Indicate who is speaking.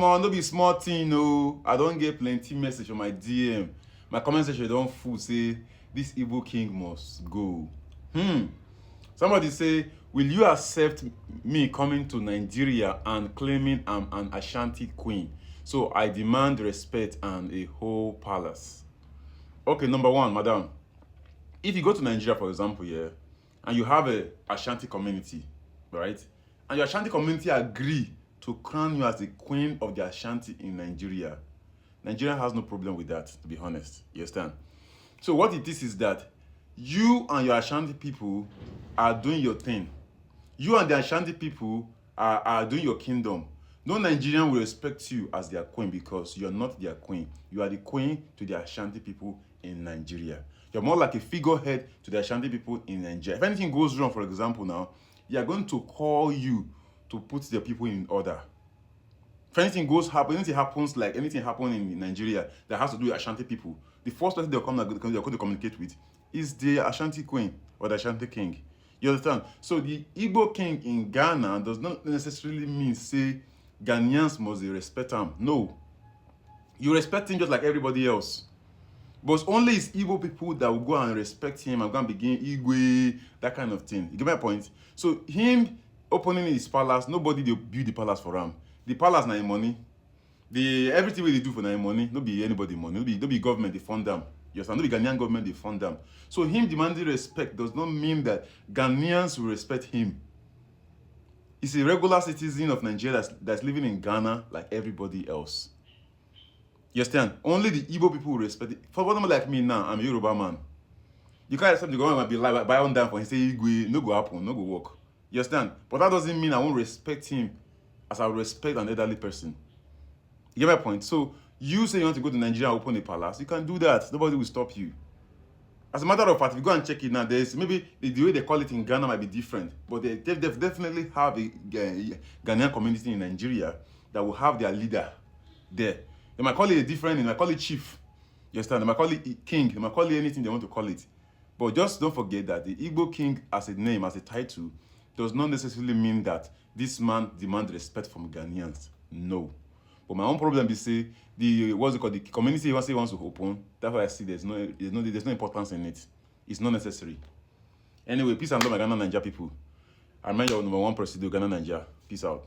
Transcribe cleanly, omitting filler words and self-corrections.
Speaker 1: on, no be small thing, no. I don't get plenty message on my DM. My comment section don't full say this Igbo king must go. Somebody say, will you accept me coming to Nigeria and claiming I'm an Ashanti queen? So I demand respect and a whole palace. Okay, number one, madam. If you go to Nigeria, for example, yeah, and you have a Ashanti community, right? And your Ashanti community agree to crown you as the queen of the Ashanti in Nigeria. Nigeria has no problem with that, to be honest. You understand? So what it is that you and your Ashanti people are doing your thing. You and the Ashanti people are doing your kingdom. No Nigerian will respect you as their queen because you're not their queen. You are the queen to the Ashanti people in Nigeria. You're more like a figurehead to the Ashanti people in Nigeria. If anything goes wrong, for example, now, they are going to call you to put the people in order. If anything happens, like anything happen in Nigeria that has to do with Ashanti people, the first person they're going to communicate with is the Ashanti queen or the Ashanti king. You understand? So the Igbo king in Ghana does not necessarily mean say Ghanaians must respect him. No. You respect him just like everybody else. But only it's Igbo people that will go and respect him and go and begin Igwe, that kind of thing. You get my point? So him opening his palace, nobody will build the palace for him. The palace na him money. Everything they do for na him money, no be anybody money, no be government they fund them. You understand? No be Ghanaian government they fund them. So him demanding respect does not mean that Ghanaians will respect him. He's a regular citizen of Nigeria that's living in Ghana like everybody else. You understand? Only the Igbo people will respect it. For someone like me now, I'm a Yoruba man. You can't accept the government be like buy on down for him, say Igwe, no go happen, no go work. You understand? But that doesn't mean I won't respect him as I respect an elderly person. You get my point? So you say you want to go to Nigeria and open a palace, you can do that. Nobody will stop you. As a matter of fact, if you go and check it now, there's maybe the way they call it in Ghana might be different, but they definitely have a Ghanaian community in Nigeria that will have their leader there. They might call it a different, they might call it chief. You understand? They might call it king, they might call it anything they want to call it. But just don't forget that the Igbo king as a name, as a title, does not necessarily mean that this man demands respect from Ghanaians. No. But my own problem is say the community he wants to open. That's why I see there's no importance in it. It's not necessary. Anyway, peace and love, my Ghana Nigeria people. I remind you of number one presidio, Ghana Nigeria. Peace out.